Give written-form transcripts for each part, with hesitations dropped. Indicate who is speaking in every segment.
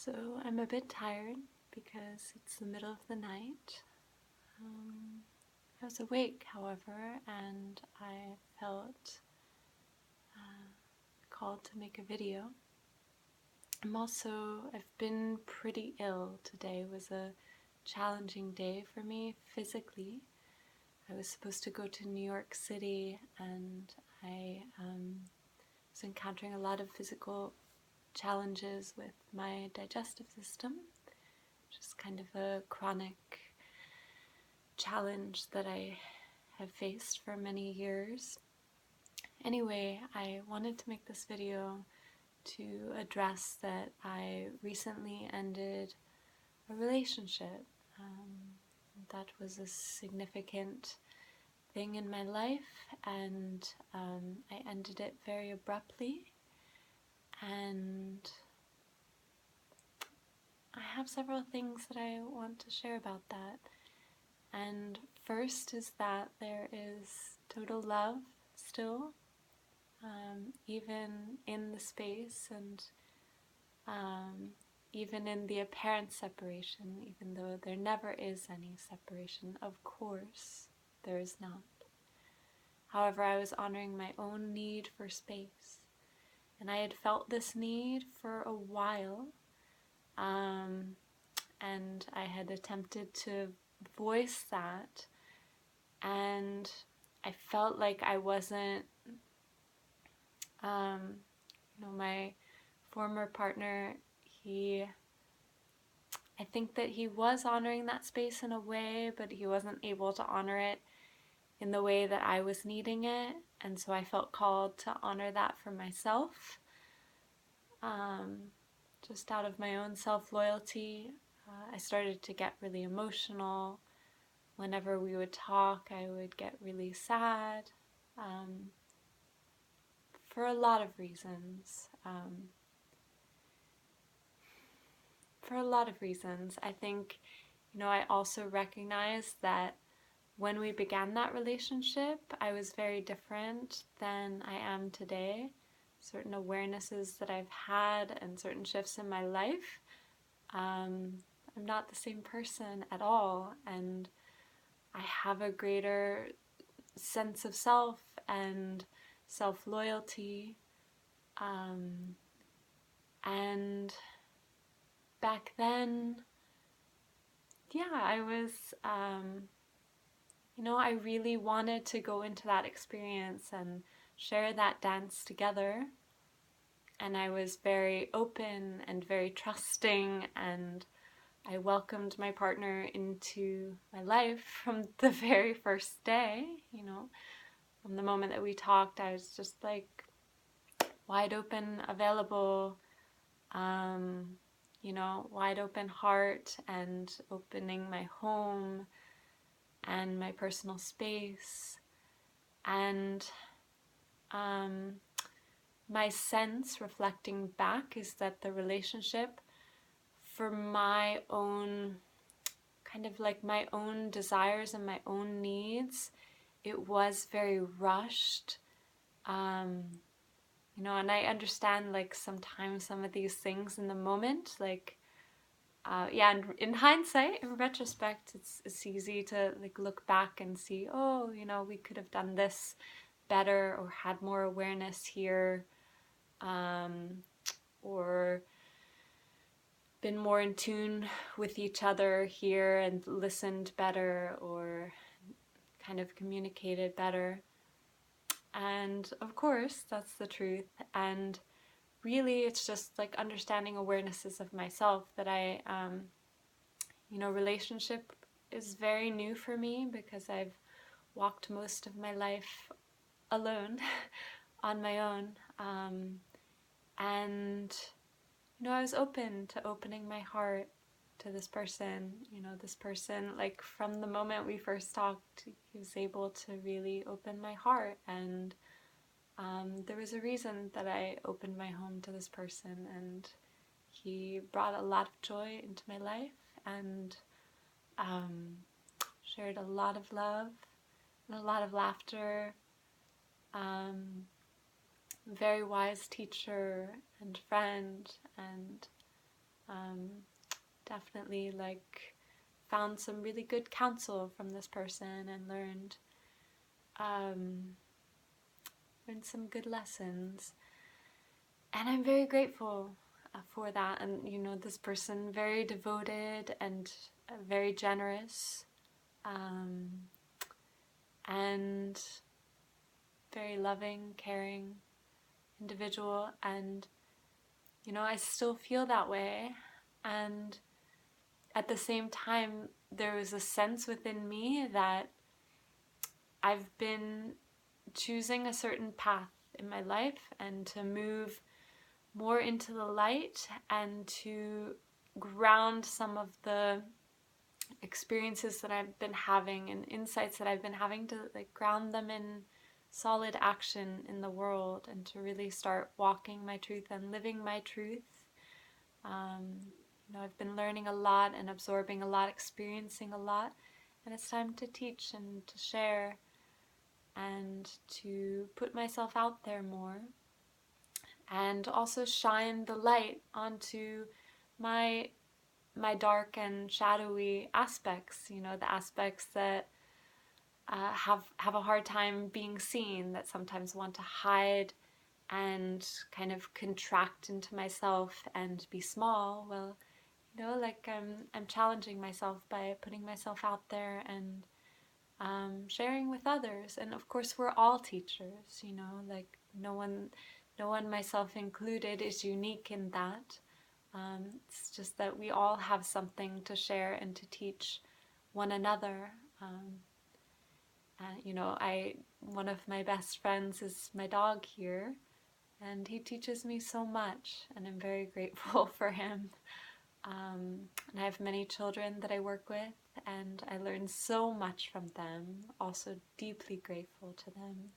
Speaker 1: So I'm a bit tired because it's the middle of the night. I was awake, however, and I felt called to make a video. I've been pretty ill. Today was a challenging day for me physically. I was supposed to go to New York City and I was encountering a lot of physical challenges with my digestive system, which is kind of a chronic challenge that I have faced for many years. Anyway, I wanted to make this video to address that I recently ended a relationship. That was a significant thing in my life, and I ended it very abruptly. And I have several things that I want to share about that. And first is that there is total love still, even in the space and even in the apparent separation, even though there never is any separation. Of course, there is not. However, I was honoring my own need for space, and I had felt this need for a while, and I had attempted to voice that, and I felt like I wasn't, my former partner, I think that he was honoring that space in a way, but he wasn't able to honor it in the way that I was needing it, and so I felt called to honor that for myself, just out of my own self-loyalty. I started to get really emotional. Whenever we would talk, I would get really sad, for a lot of reasons. I think, I also recognized that when we began that relationship, I was very different than I am today. Certain awarenesses that I've had and certain shifts in my life, I'm not the same person at all, and I have a greater sense of self and self-loyalty, and back then, I was, I really wanted to go into that experience and share that dance together, and I was very open and very trusting, and I welcomed my partner into my life from the very first day. From the moment that we talked, I was just like wide open, available, wide open heart, and opening my home and my personal space. And my sense, reflecting back, is that the relationship, for my own, kind of like my own desires and my own needs, it was very rushed. And I understand, like, sometimes some of these things in the moment, like, and in hindsight, in retrospect, it's easy to like look back and see, oh, we could have done this better or had more awareness here, or been more in tune with each other here and listened better or kind of communicated better. And of course, that's the truth. And really, it's just like understanding awarenesses of myself that relationship is very new for me because I've walked most of my life alone, on my own. And, I was open to opening my heart to this person. This person, like, from the moment we first talked, he was able to really open my heart, and there was a reason that I opened my home to this person, and he brought a lot of joy into my life, and shared a lot of love and a lot of laughter. Very wise teacher and friend, and Definitely like found some really good counsel from this person and um, learned some good lessons. And I'm very grateful for that. And this person, very devoted and very generous, um, and very loving, caring individual. And I still feel that way. And at the same time, there was a sense within me that I've been choosing a certain path in my life and to move more into the light and to ground some of the experiences that I've been having and insights that I've been having, to like ground them in solid action in the world and to really start walking my truth and living my truth. Um, I've been learning a lot and absorbing a lot, experiencing a lot, and it's time to teach and to share and to put myself out there more and also shine the light onto my dark and shadowy aspects, the aspects that have a hard time being seen, that sometimes want to hide and kind of contract into myself and be small. Well, like I'm challenging myself by putting myself out there and sharing with others. And of course, we're all teachers. Like no one, myself included, is unique in that. It's just that we all have something to share and to teach one another. One of my best friends is my dog here, and he teaches me so much, and I'm very grateful for him. And I have many children that I work with, and I learn so much from them, also deeply grateful to them.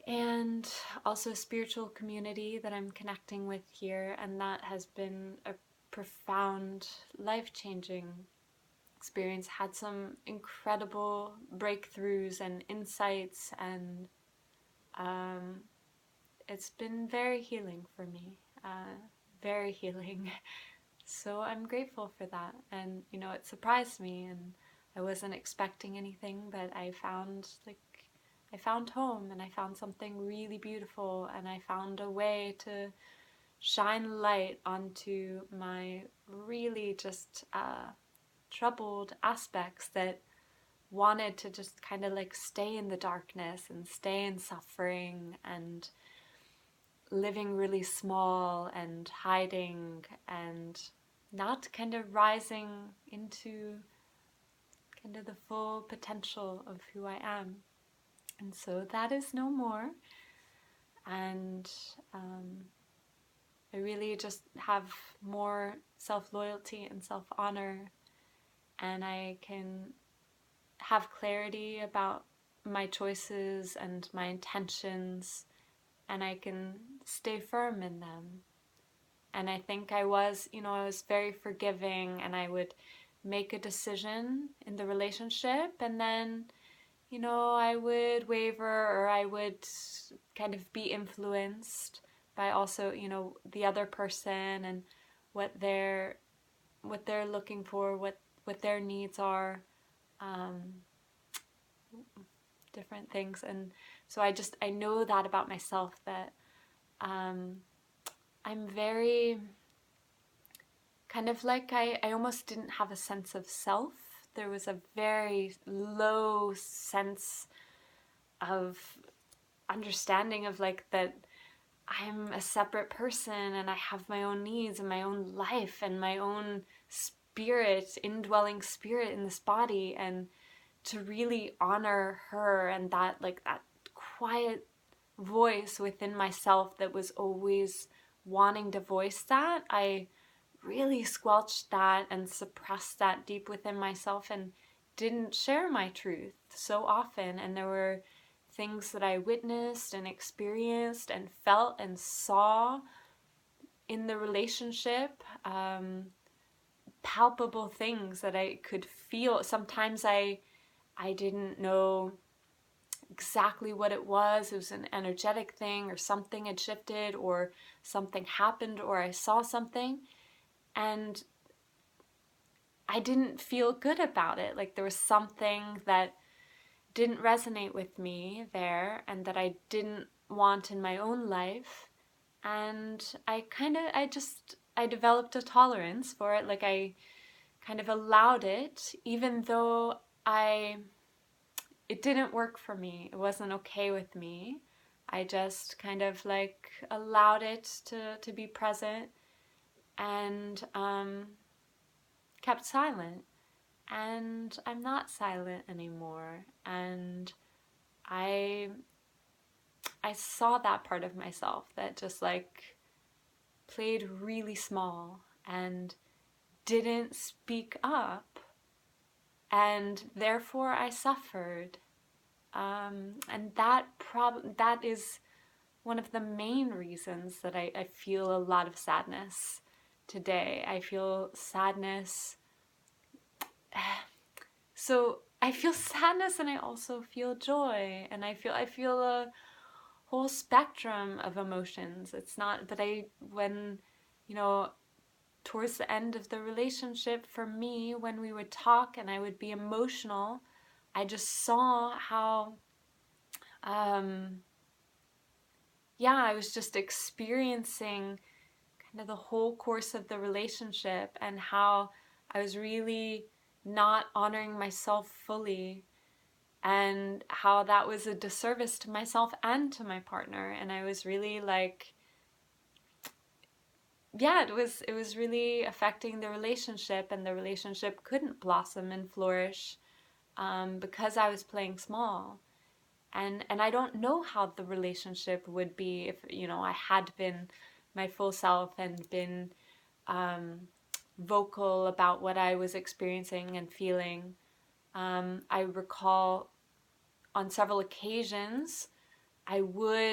Speaker 1: And also a spiritual community that I'm connecting with here, and that has been a profound, life-changing experience. Had some incredible breakthroughs and insights, and it's been very healing for me, very healing. So I'm grateful for that. And it surprised me, and I wasn't expecting anything, but I found home, and I found something really beautiful, and I found a way to shine light onto my really just troubled aspects that wanted to just kind of like stay in the darkness and stay in suffering and living really small and hiding and not kind of rising into kind of the full potential of who I am. And so that is no more. And I really just have more self-loyalty and self-honor, and I can have clarity about my choices and my intentions, and I can stay firm in them. And I think I was very forgiving, and I would make a decision in the relationship, and then, I would waver, or I would kind of be influenced by also, the other person and what they're looking for, what their needs are, um, different things. And so I know that about myself, that I'm very kind of like I almost didn't have a sense of self. There was a very low sense of understanding of like that I'm a separate person, and I have my own needs and my own life and my own spirit, indwelling spirit in this body, and to really honor her and that quiet voice within myself that was always wanting to voice that, I really squelched that and suppressed that deep within myself and didn't share my truth so often. And there were things that I witnessed and experienced and felt and saw in the relationship, palpable things that I could feel. Sometimes I didn't know exactly what it was. It was an energetic thing, or something had shifted, or something happened, or I saw something, and I didn't feel good about it. Like there was something that didn't resonate with me there and that I didn't want in my own life. And I developed a tolerance for it. Like I kind of allowed it, even though it didn't work for me. It wasn't okay with me. I just kind of like allowed it to be present, and kept silent. And I'm not silent anymore. And I I saw that part of myself that just like played really small and didn't speak up, and therefore I suffered. And that is one of the main reasons that I feel a lot of sadness today. I feel sadness. So I feel sadness, and I also feel joy, and I feel a whole spectrum of emotions. It's not, but when, you know, towards the end of the relationship, for me, when we would talk and I would be emotional, I just saw how, um, yeah, I was just experiencing kind of the whole course of the relationship, and how I was really not honoring myself fully, and how that was a disservice to myself and to my partner. And I was really like, yeah, it was really affecting the relationship, and the relationship couldn't blossom and flourish, because I was playing small. And I don't know how the relationship would be if, I had been my full self and been, vocal about what I was experiencing and feeling. I recall on several occasions I would